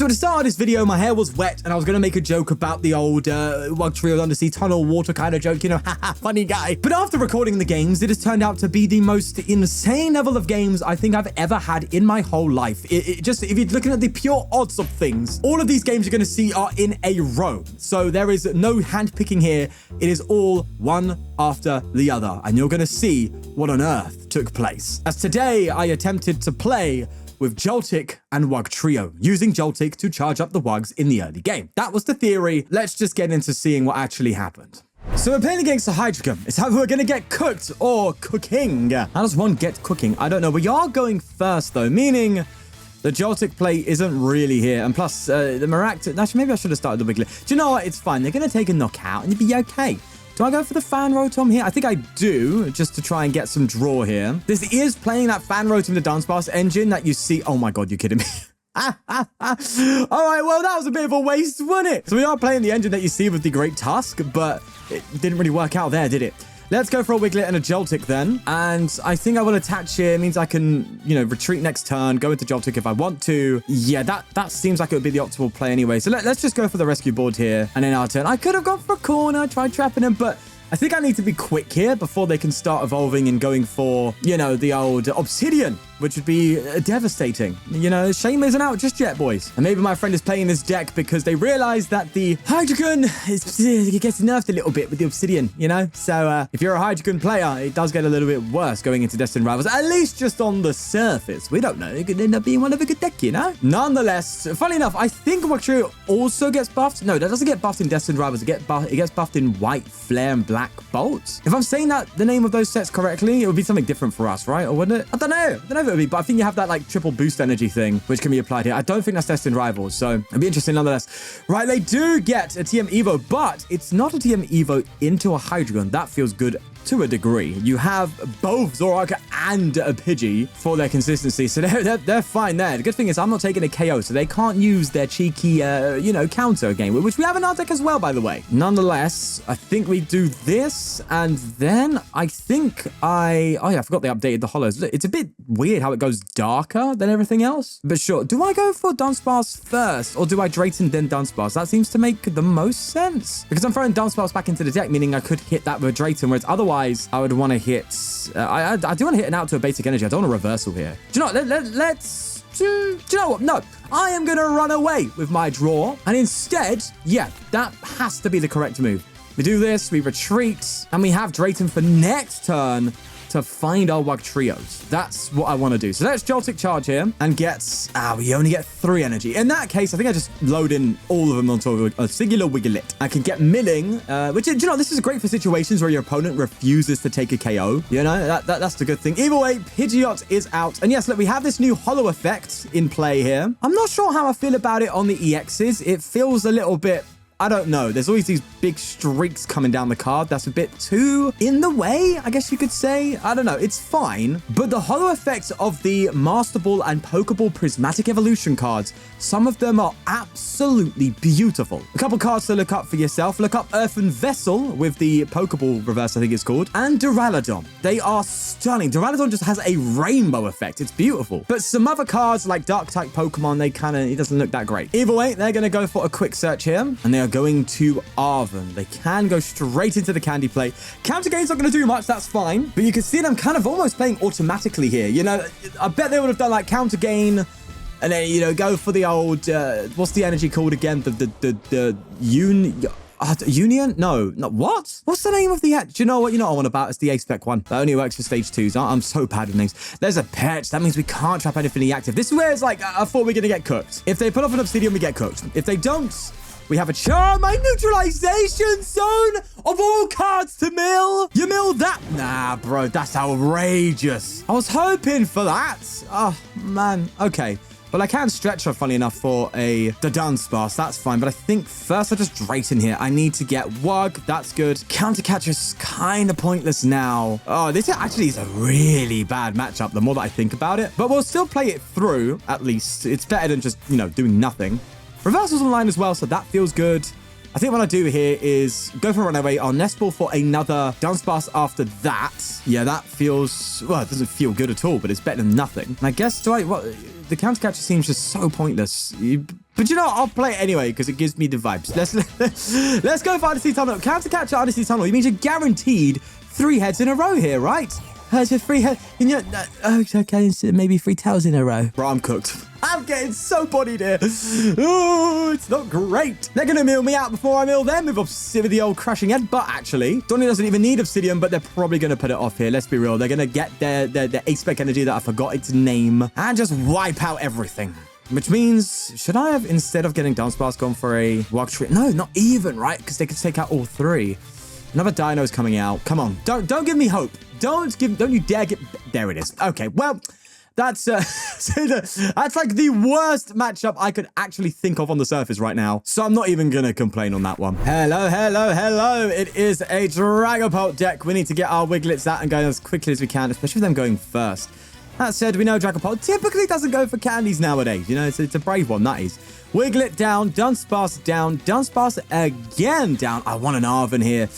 So at the start of this video, my hair was wet and I was going to make a joke about the old Wugtrio undersea tunnel water kind of joke, you know, haha, funny guy. But after recording the games, it has turned out to be the most insane level of games I think I've ever had in my whole life. Just, if you're looking at the pure odds of things, all of these games you're going to see are in a row. So there is no hand picking here. It is all one after the other. And you're going to see what on earth took place. As today, I attempted to play with Joltik and Wugtrio, using Joltik to charge up the Wugs in the early game. That was the theory. Let's just get into seeing what actually happened. So we're playing against a Hydreigon. It's how we're going to get cooked or cooking. How does one get cooking? I don't know. We are going first though, meaning the Joltik play isn't really here. And plus, the Maractus... Actually, maybe I should have started the Wiglett. Do you know what? It's fine. They're going to take a knockout and you'll be okay. Do I go for the Fan Rotom here? I think I do, just to try and get some draw here. This is playing that Fan Rotom the Dunsparce engine that you see. Oh my God, you're kidding me. All right, well, that was a bit of a waste, wasn't it? So we are playing the engine that you see with the Great Tusk, but it didn't really work out there, did it? Let's go for a Wiglett and a Joltik then. And I think I will attach here. It means I can, you know, retreat next turn, go into Joltik if I want to. Yeah, that seems like it would be the optimal play anyway. So let's just go for the Rescue Board here. And then our turn. I could have gone for a corner, tried trapping him, but I think I need to be quick here before they can start evolving and going for, you know, the old Obsidian, which would be devastating. You know, shame isn't out just yet, boys. And maybe my friend is playing this deck because they realize that the Hydreigon gets nerfed a little bit with the Obsidian, you know? So if you're a Hydreigon player, it does get a little bit worse going into Destined Rivals, at least just on the surface. We don't know. It could end up being one of a good deck, you know? Nonetheless, funny enough, I think Wugtrio also gets buffed. No, that doesn't get buffed in Destined Rivals. It gets buffed in White Flare and Black Bolts. If I'm saying that the name of those sets correctly, it would be something different for us, right? Or wouldn't it? I don't know. I don't know if it would be, but I think you have that like triple boost energy thing, which can be applied here. I don't think that's Destined Rivals, so it'd be interesting nonetheless. Right, they do get a TM Evo, but it's not a TM Evo into a Hydreigon. That feels good to a degree. You have both Zoroark and a Pidgey for their consistency, so they're fine there. The good thing is I'm not taking a KO, so they can't use their cheeky, you know, counter game, which we have in our deck as well, by the way. Nonetheless, I think we do this, and then I think oh yeah, I forgot they updated the hollows. Look, it's a bit weird how it goes darker than everything else, but sure. Do I go for Dunsparce first, or do I Drayton then Dunsparce? That seems to make the most sense, because I'm throwing Dunsparce back into the deck, meaning I could hit that with Drayton, whereas otherwise I would want to hit... I do want to hit an out to a basic energy. I don't want a reversal here. Do you know what? Let's... Do you know what? No. I am going to run away with my draw. And instead, yeah, that has to be the correct move. We do this, we retreat, and we have Drayton for next turn to find our Wugtrios. That's what I want to do. So let's Joltik charge here and get... we only get 3 energy. In that case, I think I just load in all of them onto a singular Wiglett. I can get milling, which, you know, this is great for situations where your opponent refuses to take a KO. You know, that's the good thing. Either way, Pidgeot is out. And yes, look, we have this new hollow effect in play here. I'm not sure how I feel about it on the EXs. It feels a little bit... I don't know. There's always these big streaks coming down the card. That's a bit too in the way, I guess you could say. I don't know. It's fine. But the hollow effects of the Master Ball and Pokeball Prismatic Evolution cards, some of them are absolutely beautiful. A couple cards to look up for yourself. Look up Earthen Vessel with the Pokeball reverse, I think it's called, and Duraludon. They are stunning. Duraludon just has a rainbow effect. It's beautiful. But some other cards like Dark-type Pokemon, it doesn't look that great. Either way, they're going to go for a quick search here, and they are going to Arven. They can go straight into the candy play. Counter Gain's not going to do much, that's fine. But you can see them kind of almost playing automatically here. You know, I bet they would have done like Counter Gain and then, you know, go for the old, what's the energy called again? The Union? No, what? What's the name of the... Do you know what? You know what I want about? It's the A-Spec one. That only works for stage 2s. I'm so bad with names. There's a patch. That means we can't trap anything active. This is where it's like, I thought we were going to get cooked. If they put off an Obsidian, we get cooked. If they don't... We have a charm, my Neutralization Zone of all cards to mill. You mill that? Nah, bro, that's outrageous. I was hoping for that. Oh, man. Okay. Well, I can stretch her, funny enough, for the Dunsparce. That's fine. But I think first I just Drayton here. I need to get Wug. That's good. Counter Catcher's kind of pointless now. Oh, this actually is a really bad matchup the more that I think about it. But we'll still play it through, at least. It's better than just, you know, doing nothing. Reversal's online as well, so that feels good. I think what I do here is go for Runaway. I'll Nest Ball for another Dunsparce after that. Yeah, that feels... Well, it doesn't feel good at all, but it's better than nothing. And I guess, the Counter Catcher seems just so pointless. But you know what? I'll play it anyway because it gives me the vibes. Let's go for Undersea Tunnel. Counter Catcher, Undersea Tunnel. It means you're guaranteed 3 heads in a row here, right? It's a 3 head. Okay, so maybe 3 tails in a row. Bro, I'm cooked. I'm getting so bodied here. Oh, it's not great. They're going to mill me out before I mill them with the old crashing head. But actually, Donnie doesn't even need Obsidian, but they're probably going to put it off here. Let's be real. They're going to get their A-Spec energy that I forgot its name and just wipe out everything. Which means, should I have, instead of getting Dunsparce, gone for a Wugtrio? No, not even, right? Because they could take out all 3. Another Dino's coming out. Come on. Don't give me hope. Don't you dare get... There it is. Okay, well... That's that's like the worst matchup I could actually think of on the surface right now. So I'm not even going to complain on that one. Hello. It is a Dragapult deck. We need to get our Wiglets out and go as quickly as we can, especially with them going first. That said, we know Dragapult typically doesn't go for candies nowadays. You know, it's a brave one, that is. Wiglett down, Dunsparce down, Dunsparce again down. I want an Arven here.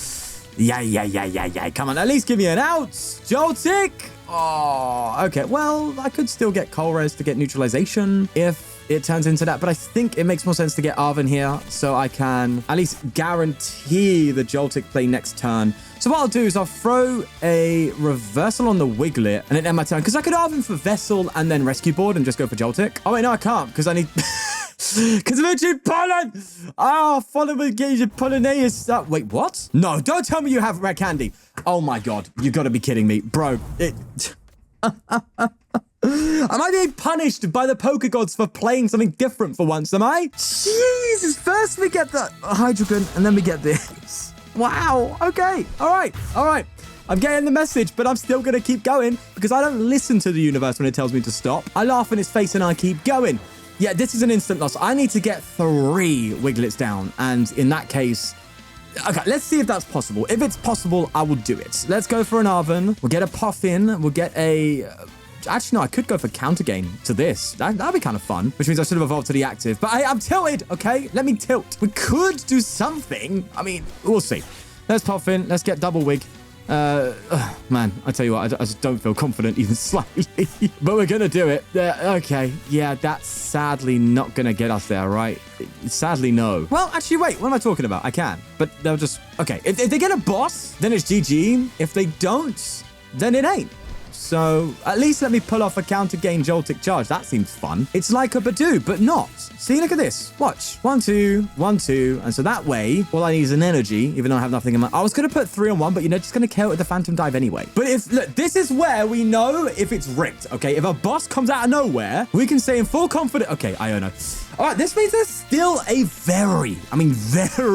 Yeah. Come on, at least give me an out. Joltik. Oh, okay. Well, I could still get Colress to get neutralization if it turns into that. But I think it makes more sense to get Arven here so I can at least guarantee the Joltik play next turn. So what I'll do is I'll throw a reversal on the Wiglett and then end my turn. Because I could Arven for Vessel and then Rescue Board and just go for Joltik. Oh, wait, no, I can't because I need... Because I'm literally pollen! Oh, follow the gauge of Pollinators. Wait, what? No, don't tell me you have red candy. Oh my god, you gotta be kidding me. Bro, Am I being punished by the poker gods for playing something different for once, am I? Jesus, first we get the Hydreigon and then we get this. Wow, okay, all right. I'm getting the message, but I'm still gonna keep going because I don't listen to the universe when it tells me to stop. I laugh in its face and I keep going. Yeah, this is an instant loss. I need to get 3 Wiglets down. And in that case... Okay, let's see if that's possible. If it's possible, I will do it. Let's go for an Arven. We'll get a Poffin. We'll get a... Actually, no, I could go for Counter Gain to this. That'd be kind of fun, which means I should have evolved to the active. But I'm tilted, okay? Let me tilt. We could do something. I mean, we'll see. Let's Poffin. Let's get double Wig. Man, I tell you what, I just don't feel confident even slightly. But we're gonna do it. Okay, yeah, that's sadly not gonna get us there, right? Sadly, no. Well, actually, wait, what am I talking about? I can, but they'll just... Okay, if they get a boss, then it's GG. If they don't, then it ain't. So at least let me pull off a Counter Gain Joltik charge. That seems fun. It's like a Badoo, but not. See, look at this. Watch. 1, 2, 1, 2. And so that way, all I need is an energy, even though I have nothing in my... I was going to put 3 on 1, but you're just going to kill it with the Phantom Dive anyway. But look, this is where we know if it's rigged, okay? If a boss comes out of nowhere, we can say in full confidence... Okay, Iono. All right, this means there's still a very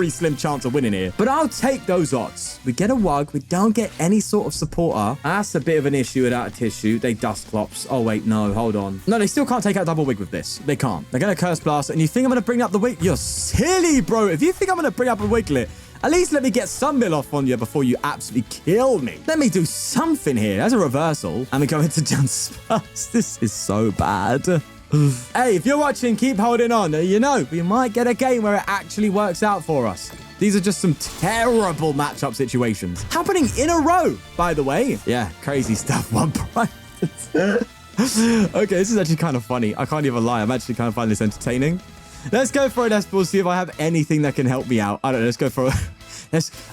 slim chance of winning here. But I'll take those odds. We get a Wug. We don't get any sort of supporter. That's a bit of an issue without a tissue. They dust clops. Oh, wait, no, hold on. No, they still can't take out double Wig with this. They can't. They're going to Curse Blast. And you think I'm going to bring up the Wig? You're silly, bro. If you think I'm going to bring up a Wiglett, at least let me get some mill off on you before you absolutely kill me. Let me do something here. That's a reversal. And we go into Dunsparce. This is so bad. Hey, if you're watching, keep holding on. You know, we might get a game where it actually works out for us. These are just some terrible matchup situations happening in a row, by the way. Yeah, crazy stuff. One prize. Okay, this is actually kind of funny. I can't even lie. I'm actually kind of finding this entertaining. Let's go for a Nest Ball, see if I have anything that can help me out. I don't know. Let's go for a...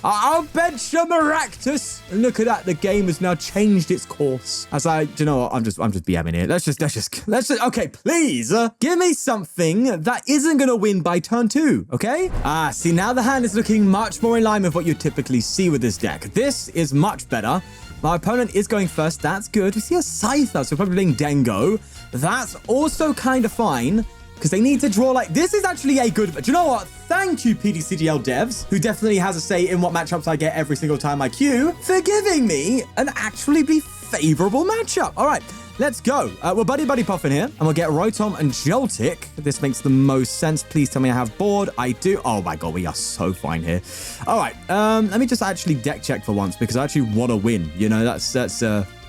I'll bench a Maractus. Look at that. The game has now changed its course. Do you know what? I'm just BMing here. Let's just, okay, please give me something that isn't going to win by turn 2. Okay. See, now the hand is looking much more in line with what you typically see with this deck. This is much better. My opponent is going first. That's good. We see a Scyther, so probably playing Dengo. That's also kind of fine. Because they need to draw like... This is actually a good... Do you know what? Thank you, ptcgl devs, who definitely has a say in what matchups I get every single time I queue, for giving me an actually be favorable matchup. All right, let's go. We'll Buddy-Buddy Poffin here, and we'll get Rotom and Joltik. This makes the most sense. Please tell me I have board. I do. Oh my god, we are so fine here. All right, let me just actually deck check for once, because I actually want to win. You know, that's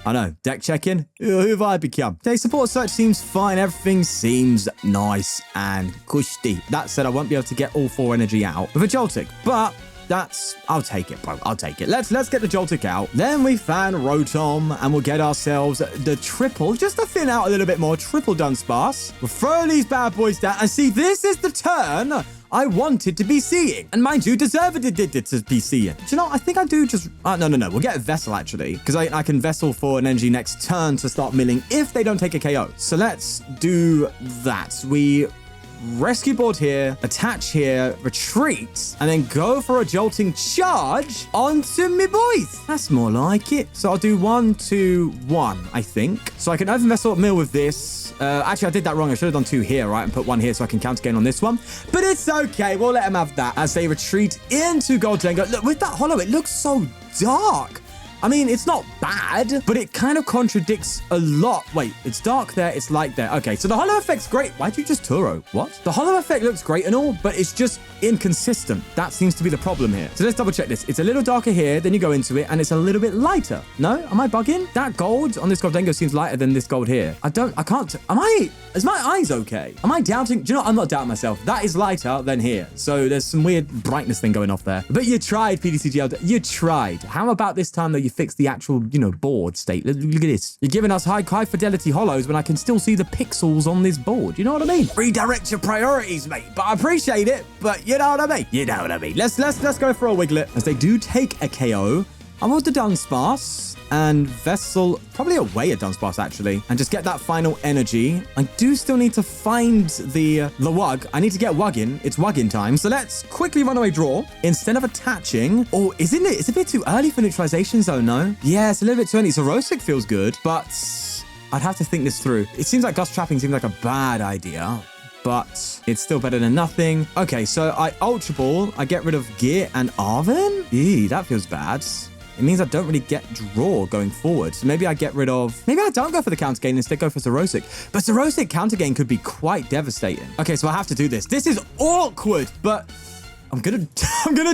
I know. Deck check-in? Who have I become? Day support search seems fine. Everything seems nice and cushy. That said, I won't be able to get all 4 energy out with a Joltik, but I'll take it, bro. I'll take it. Let's get the Joltik out. Then we Fan Rotom, and we'll get ourselves the triple, just to thin out a little bit more, triple Dunsparce. We'll throw these bad boys down, and see, this is the turn I wanted to be seeing. And mind you, deserved it to be seeing. Do you know, I think I do just... no. We'll get a Vessel, actually, because I can Vessel for an energy next turn to start milling if they don't take a KO. So let's do that. We Rescue Board here, attach here, retreat, and then go for a jolting charge onto me boys. That's more like it. So I'll do 1, 2, 1, I think. So I can Earthen Vessel mill with this. Actually, I did that wrong. I should have done 2 here, right? And put 1 here so I can counter gain on this one. But it's okay. We'll let him have that as they retreat into Goldengo. Look, with that holo, it looks so dark. I mean, it's not bad, but it kind of contradicts a lot. Wait, it's dark there, it's light there. Okay, so the holo effect's great. Why'd you just Turo? What? The holo effect looks great and all, but it's just inconsistent. That seems to be the problem here. So let's double check this. It's a little darker here, then you go into it, and it's a little bit lighter. No? Am I bugging? That gold on this Goldengo seems lighter than this gold here. Is my eyes okay? Am I doubting? Do you know what? I'm not doubting myself. That is lighter than here. So there's some weird brightness thing going off there. But you tried, ptcgl. You tried. How about this time, though, you fix the actual, board state? Look at this. You're giving us high fidelity holos when I can still see the pixels on this board. You know what I mean? Redirect your priorities, mate. But I appreciate it. But you know what I mean? You know what I mean. Let's go for a Wiglett. As they do take a KO, I want the Dunsparce and Vessel, probably away at Dunsparce, actually, and just get that final energy. I do still need to find the Wug. I need to get Wuggin. It's Wuggin time. So let's quickly run away draw instead of attaching. Oh, isn't it? It's a bit too early for Neutralization Zone, no? Yeah, it's a little bit too early. Xerosic feels good, but I'd have to think this through. It seems like Gust Trapping seems like a bad idea, but it's still better than nothing. Okay, so I Ultra Ball. I get rid of Gear and Arven. Eee, that feels bad. It means I don't really get draw going forward. So maybe I get rid of... Maybe I don't go for the counter gain, instead go for Xerosic. But Xerosic counter gain could be quite devastating. Okay, so I have to do this. This is awkward, but I'm gonna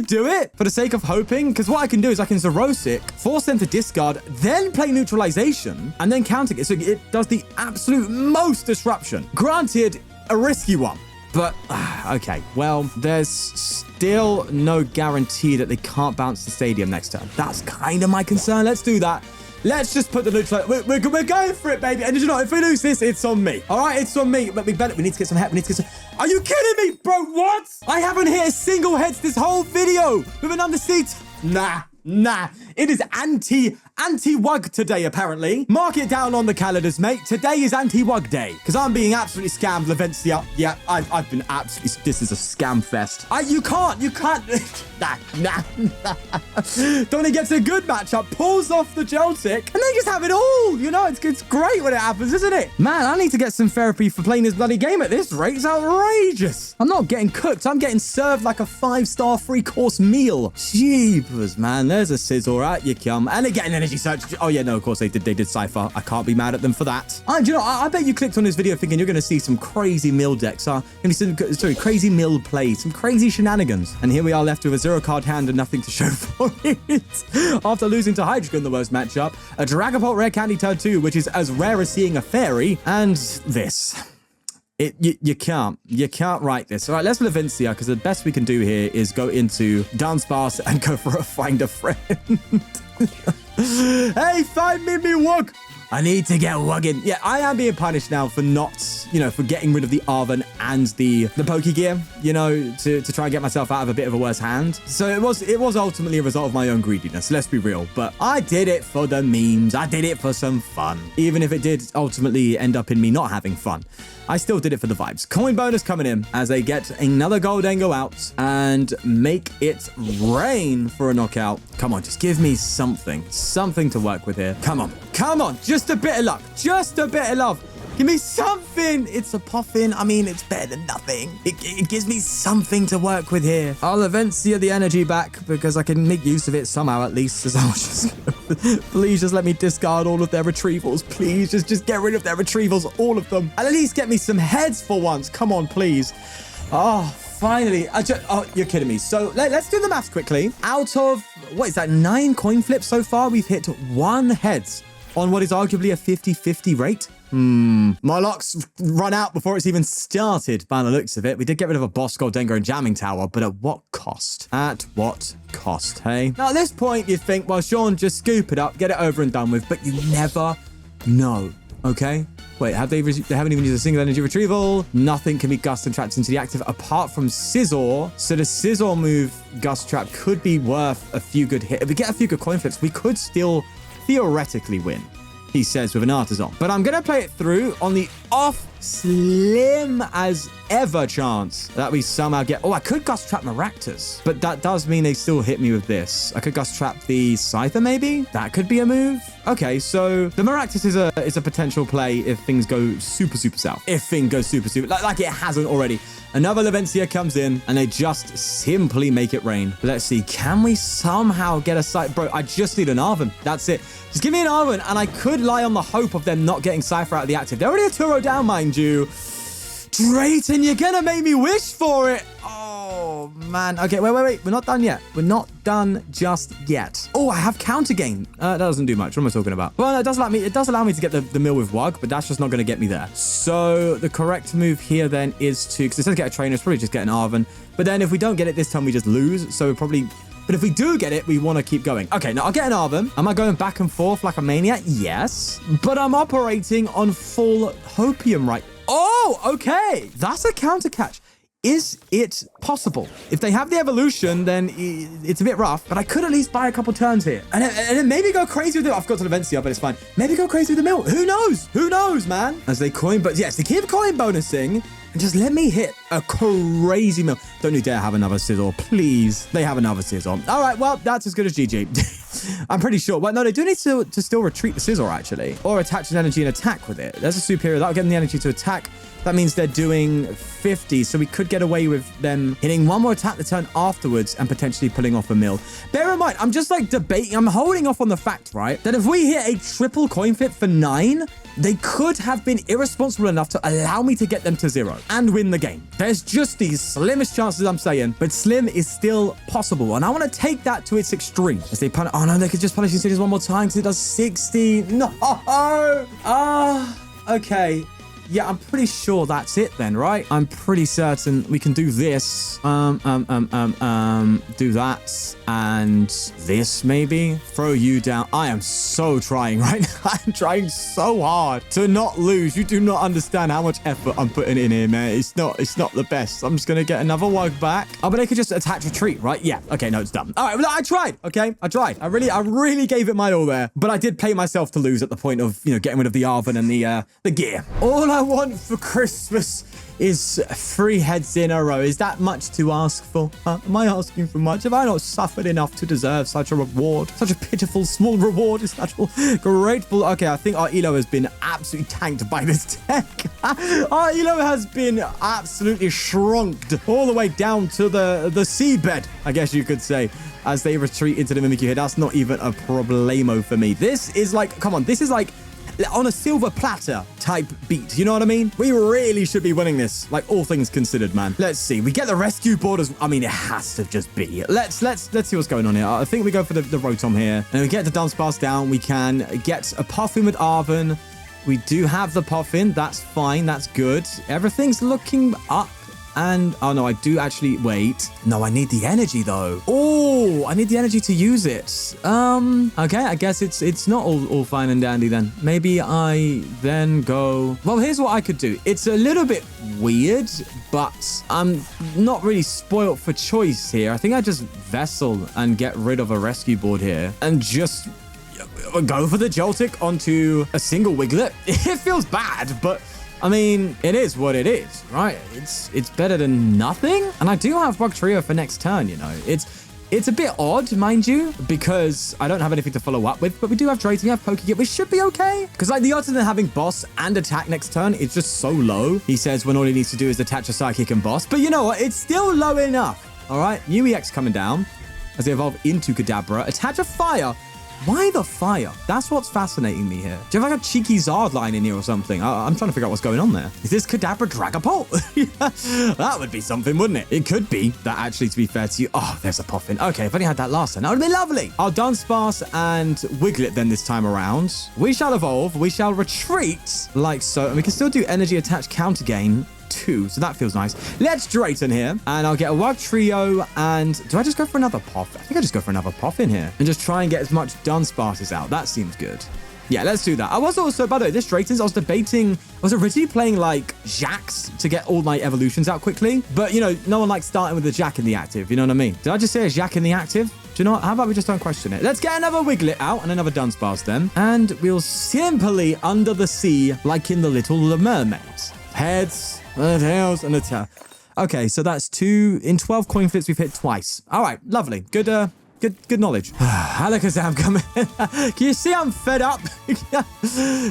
do it for the sake of hoping. Because what I can do is I can Xerosic, force them to discard, then play Neutralization, and then counter gain. So it does the absolute most disruption. Granted, a risky one. But, okay, well, there's still no guarantee that they can't bounce the stadium next turn. That's kind of my concern. Let's do that. Let's just put the neutral... We're going for it, baby. And you know, if we lose this, it's on me. All right, it's on me. But we need to get some help. We need to get some... Are you kidding me, bro? What? I haven't hit a single heads this whole video with an undersea... Nah. It is anti-Wug today, apparently. Mark it down on the calendars, mate. Today is anti-Wug day. Because I'm being absolutely scammed, Lavencia. Yeah, I've been absolutely... This is a scam fest. You can't. Nah. Don't want to get to a good matchup. Pulls off the Joltik. And they just have it all. You know, it's great when it happens, isn't it? Man, I need to get some therapy for playing this bloody game at this rate. It's outrageous. I'm not getting cooked. I'm getting served like a 5-star 3-course meal. Jeepers, man. There's a sizzle, right? You come. And again, energy search. Oh, yeah, no, of course they did Cypher. I can't be mad at them for that. Do you know, I bet you clicked on this video thinking you're going to see some crazy mill decks. Crazy mill plays, some crazy shenanigans. And here we are left with a 0-card hand and nothing to show for it. After losing to Hydreigon, the worst matchup, a Dragapult Rare Candy turn 2, which is as rare as seeing a fairy, and this. You can't write this. All right, let's Lavencia, because the best we can do here is go into Dunsparce and go for a Find a Friend. Hey, find me Wug. I need to get Wuggin. Yeah, I am being punished now for not, for getting rid of the Arven and the Pokégear, to try and get myself out of a bit of a worse hand. So it was ultimately a result of my own greediness, let's be real. But I did it for the memes. I did it for some fun. Even if it did ultimately end up in me not having fun, I still did it for the vibes. Coin bonus coming in as they get another Goldengo out and make it rain for a knockout. Come on, just give me something to work with here. Come on, just a bit of luck, just a bit of love. Give me something. It's a Poffin. I mean, it's better than nothing. It gives me something to work with here. I'll Lavencia the energy back because I can make use of it somehow at least. So I'll just please just let me discard all of their retrievals. Please just get rid of their retrievals, all of them. And at least get me some heads for once. Come on, please. Oh, finally. You're kidding me. So let's do the maths quickly. Out of, what is that, 9 coin flips so far, we've hit 1 heads. on what is arguably a 50-50 rate. My locks run out before it's even started by the looks of it. We did get rid of a boss, Goldengo, and Jamming Tower, but at what cost? At what cost, hey? Now, at this point, you think, well, Sean, just scoop it up, get it over and done with, but you never know, okay? Wait, they haven't even used a single energy retrieval. Nothing can be Gust and trapped into the active apart from Scizor. So the Scizor move, Gust Trap, could be worth a few good hits. If we get a few good coin flips, we could still theoretically win, he says with an Artazon. But I'm going to play it through on the off slim as ever chance that we somehow get... Oh, I could Gust Trap Maractus, but that does mean they still hit me with this. I could Gust Trap the Scyther, maybe? That could be a move. Okay, so the Maractus is a potential play if things go super south. If things go super, like it hasn't already. Another Levencia comes in, and they just simply make it rain. Let's see, can we somehow get a Scyther? Bro, I just need an Arven. That's it. Just give me an Arven, and I could lie on the hope of them not getting Cypher out of the active. They're already a Turo down, mind you. Drayton, you're gonna make me wish for it. Oh, man. Okay, wait. We're not done yet. We're not done just yet. Oh, I have Counter Gain. That doesn't do much. What am I talking about? Well, it does allow me to get the mill with Wug, but that's just not going to get me there. So the correct move here then is to, because it says get a trainer, it's probably just get an Arven. But then if we don't get it this time, we just lose. So we're probably... But if we do get it, we want to keep going. Okay, now I'll get an Arven. Am I going back and forth like a maniac? Yes. But I'm operating on full Hopium right. Oh, okay. That's a counter catch. Is it possible? If they have the evolution, then it's a bit rough, but I could at least buy a couple turns here. And then maybe go crazy with it. I've got to Levencia, but it's fine. Maybe go crazy with the mill. Who knows? Who knows, man? As they coin, but yes, they keep coin bonusing. And just let me hit a crazy mill. Don't you dare have another Scizor, please. They have another Scizor. All right, well, that's as good as GG. I'm pretty sure. Well, no, they do need to still retreat the Scizor, actually. Or attach an energy and attack with it. There's a superior. That'll get them the energy to attack. That means they're doing 50, so we could get away with them hitting one more attack the turn afterwards and potentially pulling off a mill. Bear in mind, I'm just like debating. I'm holding off on the fact, right, that if we hit a triple coin flip for 9, they could have been irresponsible enough to allow me to get them to 0 and win the game. There's just these slimmest chances, I'm saying, but slim is still possible. And I want to take that to its extreme. As they punish, oh no, they could just punish Insidious one more time because it does 60. No. Okay. Yeah, I'm pretty sure that's it then, right? I'm pretty certain we can do this. Do that and this maybe. Throw you down. I am so trying right now. I'm trying so hard to not lose. You do not understand how much effort I'm putting in here, man. It's not the best. I'm just gonna get another Wug back. Oh, but they could just attach retreat, right? Yeah. Okay, no, it's done. All right, well, I tried. Okay, I tried. I really gave it my all there, but I did play myself to lose at the point of, you know, getting rid of the Arven and the gear. All I want for Christmas is 3 heads in a row. Is that much to ask for? Am I asking for much? Have I not suffered enough to deserve such a reward? Such a pitiful small reward is such grateful. Okay, I think our Elo has been absolutely tanked by this tech. Our Elo has been absolutely shrunked all the way down to the seabed, I guess you could say, as they retreat into the Mimikyu here. That's not even a problemo for me. This is like, come on, this is like on a silver platter type beat. You know what I mean? We really should be winning this, like all things considered, man. Let's see. We get the rescue board as, I mean, it has to just be. Let's see what's going on here. I think we go for the Rotom here. And we get the Dunsparce down. We can get a Poffin with Arven. We do have the Poffin. That's fine. That's good. Everything's looking up. And, oh no, I do actually, wait. No, I need the energy though. Oh, I need the energy to use it. Okay, I guess it's not all fine and dandy then. Maybe I then go, well, here's what I could do. It's a little bit weird, but I'm not really spoilt for choice here. I think I just Vessel and get rid of a rescue board here and just go for the Joltik onto a single Wiglett. It feels bad, but I mean, it is what it is, right? It's better than nothing. And I do have Wugtrio for next turn, you know. It's a bit odd, mind you, because I don't have anything to follow up with, but we do have Drayton, we have Pokégear, we should be okay. Because like the odds of them having boss and attack next turn is just so low. He says when all he needs to do is attach a Psychic and boss. But you know what? It's still low enough. All right, new EX coming down as they evolve into Kadabra. Attach a fire. Why the fire? That's what's fascinating me here. Do you have like a cheeky Zard line in here or something? I'm trying to figure out what's going on there. Is this Kadabra Dragapult? That would be something, wouldn't it? It could be that, actually, to be fair to you. Oh, there's a Poffin. Okay, if I only had that last time, that would have been lovely. I'll Dunsparce and Wiglett then this time around. We shall evolve. We shall retreat like so. And we can still do energy attached Counter Gain too, so that feels nice. Let's Drayton here, and I'll get a Wugtrio, and do I just go for another Poff? I think I just go for another Poff in here and just try and get as much Dunsparces out. That seems good. Yeah, let's do that. I was also, by the way, this Drayton's, I was debating, I was originally playing like Jacks to get all my evolutions out quickly, but you know, no one likes starting with a Jack in the active, you know what I mean? Did I just say a Jack in the active? Do you know what? How about we just don't question it? Let's get another Wiglett out and another Dunsparce then, and we'll simply under the sea like in the Little Mermaids. Heads, tails, and a tail. Okay, so that's 2 in 12 coin flips. We've hit twice. All right, lovely. Good knowledge. Alakazam coming. Can you see I'm fed up?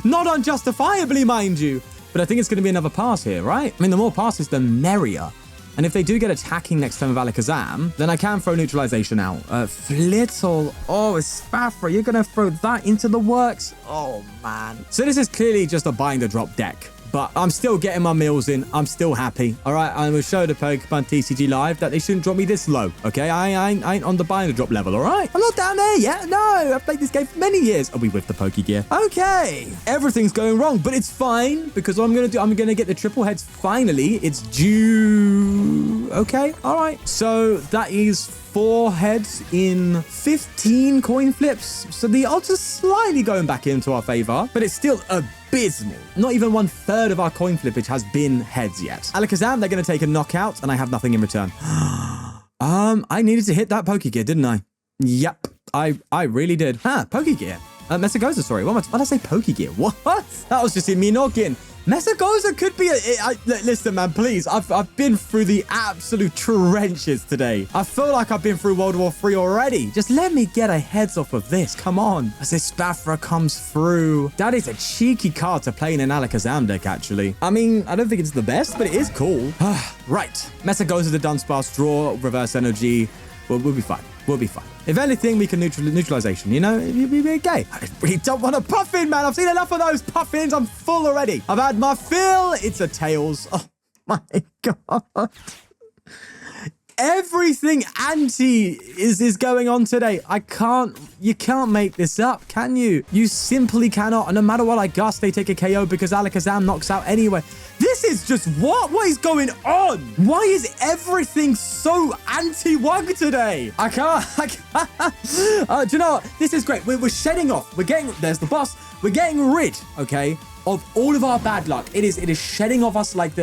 Not unjustifiably, mind you. But I think it's going to be another pass here, right? I mean, the more passes, the merrier. And if they do get attacking next time with Alakazam, then I can throw neutralization out. Flittle. Oh, it's Spafra. You're going to throw that into the works? Oh, man. So this is clearly just a bind or drop deck. But I'm still getting my meals in. I'm still happy. All right, I will show the Pokemon tcglive that they shouldn't drop me this low. Okay, I ain't on the binder drop level. All right, I'm not down there yet. No, I've played this game for many years. Are we with the Pokégear? Okay, everything's going wrong, but it's fine because what I'm gonna get the triple heads finally. It's due. Okay, all right. So that is 4 heads in 15 coin flips. So the odds are slightly going back into our favor, but it's still abysmal. Not even 1/3 of our coin flippage has been heads yet. Alakazam, they're going to take a knockout, and I have nothing in return. I needed to hit that Pokégear, didn't I? Yep, I really did. Pokégear. Mesagoza, sorry. What did I say? Pokégear. What? That was just in me knocking. Mesagoza could be listen, man, please. I've been through the absolute trenches today. I feel like I've been through World War III already. Just let me get a heads off of this. Come on. As this Spafra comes through. That is a cheeky card to play in an Alakazam deck, actually. I mean, I don't think it's the best, but it is cool. Right. Mesagoza, the Dunsparce, draw, reverse energy. We'll be fine. We'll be fine. If anything, we can neutralization, you know? You'll be okay. I really don't want a Puffin, man. I've seen enough of those Puffins. I'm full already. I've had my fill. It's a Tails. Oh, my God. Everything anti is going on today. You can't make this up, can you? You simply cannot. And no matter what I gust, they take a KO because Alakazam knocks out anyway. This is just what is going on? Why is everything so anti-Wug today? I can't. Do you know what? This is great. We're shedding off. There's the boss. We're getting rid, okay, of all of our bad luck. It is shedding off us like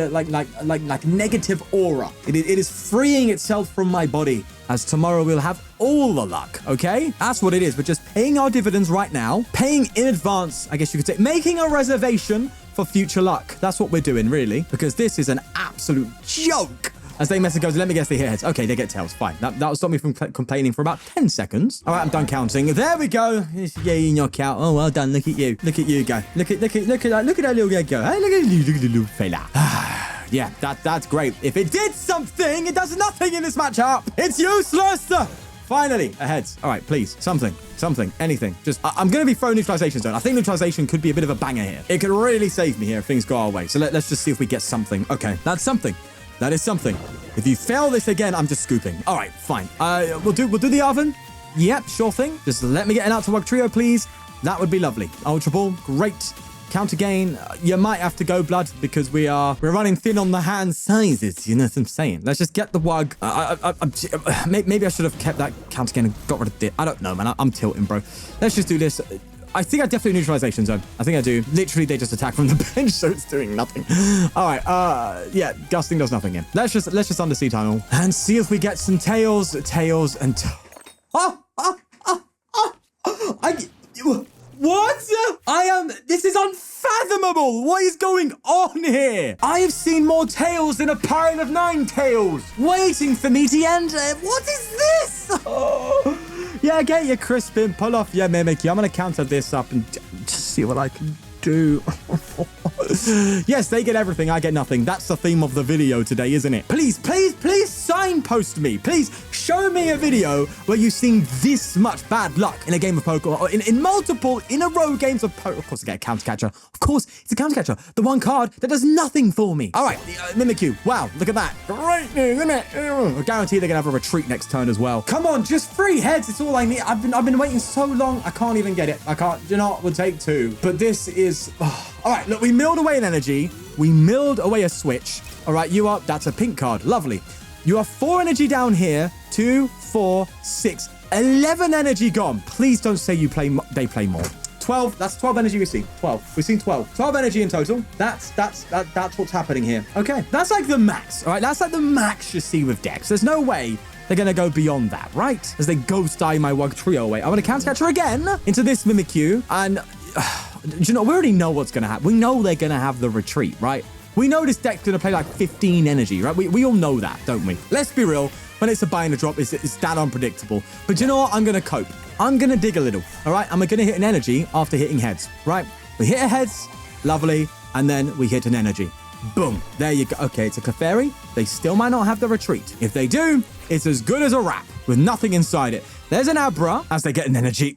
negative aura. It is freeing itself from my body, as tomorrow we'll have all the luck, okay? That's what it is. We're just paying our dividends right now, paying in advance, I guess you could say, making a reservation for future luck. That's what we're doing, really, because this is an absolute joke. As they Mesagoza, let me guess, they hit heads. Okay, they get tails. Fine. That'll stop me from complaining for about 10 seconds. All right, I'm done counting. There we go. Yeah, you knock out. Oh, well done. Look at you. Look at you go. Look at that little guy go. Hey, look at the little fella. Yeah, that's great. If it did something, it does nothing in this matchup. It's useless. Finally, a heads. All right, please. Something, anything. Just, I'm going to be throwing neutralization zone. I think neutralization could be a bit of a banger here. It could really save me here if things go our way. So let's just see if we get something. Okay, that's something. That is something. If you fail this again, I'm just scooping. All right, fine. We'll do the Arven. Yep, sure thing. Just let me get an out to Wugtrio, please. That would be lovely. Ultra Ball, great. Counter Gain. You might have to go blood because we're running thin on the hand sizes. You know what I'm saying? Let's just get the Wug. Maybe I should have kept that Counter Gain and got rid of it. I don't know, man. I'm tilting, bro. Let's just do this. I think I definitely neutralization zone. I think I do. Literally, they just attack from the bench, so it's doing nothing. All right. Yeah, gusting does nothing here. Let's just undersea tunnel and see if we get some tails, and what? This is unfathomable. What is going on here? I have seen more tails than a pile of 9 tails waiting for me to enter. What is this? Oh. Yeah, get your Crispin, pull off your Mimikyu. I'm going to counter this up and just see what I can do. Yes, they get everything. I get nothing. That's the theme of the video today, isn't it? Please signpost me. Please show me a video where you've seen this much bad luck in a game of Pokemon, or in multiple in-a-row games of Pokemon. Of course, I get a Counter Catcher. Of course, it's a Counter Catcher. The one card that does nothing for me. All right, Mimikyu. Wow, look at that. Great news, isn't it? I guarantee they're going to have a retreat next turn as well. Come on, just 3 heads. It's all I need. I've been waiting so long. I can't even get it. I can't. You know what? We'll take 2. But this is... Oh. All right, look, we milled away an energy. We milled away a switch. All right, you are... That's a pink card. Lovely. You have 4 energy down here. 2, 4, 6, 11 energy gone. Please don't say you play... They play more. 12. That's 12 energy we've seen. 12. We've seen 12. 12 energy in total. That's what's happening here. Okay. That's like the max. All right, that's like the max you see with decks. There's no way they're going to go beyond that, right? As they ghost eye my Wugtrio away. I'm going to Counter Catcher again into this Mimikyu. And... do you know, we already know what's going to happen. We know they're going to have the retreat, right? We know this deck's going to play like 15 energy, right? We all know that, don't we? Let's be real. When it's a buy and a drop, it's that unpredictable. But you know what? I'm going to cope. I'm going to dig a little, all right? And we're going to hit an energy after hitting heads, right? We hit a heads, lovely, and then we hit an energy. Boom. There you go. Okay, it's a Clefairy. They still might not have the retreat. If they do, it's as good as a wrap with nothing inside it. There's an Abra as they get an energy.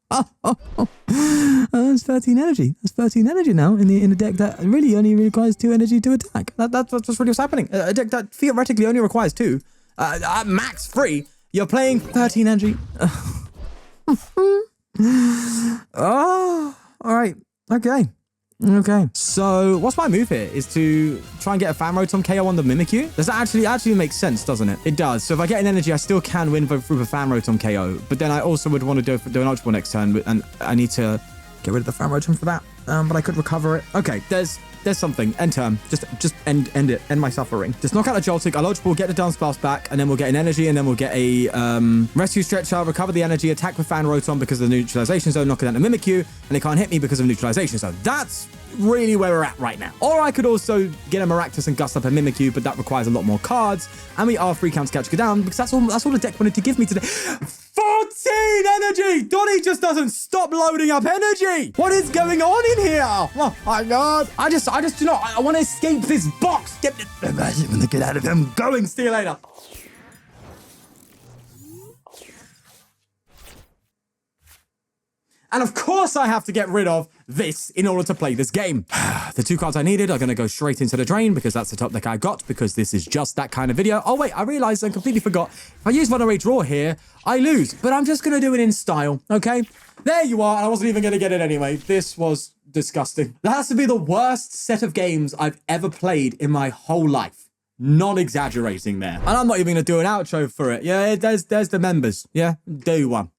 That's 13 energy. That's 13 energy now in the deck that really only requires 2 energy to attack. That's really what's happening. A deck that theoretically only requires 2. At max 3, you're playing 13 energy. Oh, all right. Okay. So what's my move here is to try and get a Fan Rotom KO on the Mimikyu. Does that actually make sense, doesn't it? It does. So if I get an energy, I still can win through the Fan Rotom KO. But then I also would want to do an Ultra Ball next turn, and I need to get rid of the Fan Rotom for that. But I could recover it. Okay, there's something. End turn. Just end it. End my suffering. Just knock out a Joltik. I'll Ultra Ball, get the Dunsparce back, and then we'll get an energy, and then we'll get a Rescue Stretcher, recover the energy, attack with Fan Rotom because of the Neutralization Zone, knocking out the Mimikyu, and they can't hit me because of Neutralization Zone. That's really where we're at right now. Or I could also get a Maractus and gust up a Mimikyu, but that requires a lot more cards, and we are free Counter Catcher down because that's all the deck wanted to give me today. 14 energy! Donnie just doesn't stop loading up energy! What is going on in here? Oh my god. I just do not. I want to escape this box. Get out of here. I'm going. See you later. And of course I have to get rid of this in order to play this game. The 2 cards I needed are going to go straight into the drain because that's the top deck I got, because this is just that kind of video. Oh wait, I realized I completely forgot. If I use Vulnerate Draw here, I lose, but I'm just going to do it in style, okay? There you are. I wasn't even going to get it anyway. This was disgusting. That has to be the worst set of games I've ever played in my whole life. Not exaggerating there. And I'm not even going to do an outro for it. Yeah, there's the members. Yeah, do one.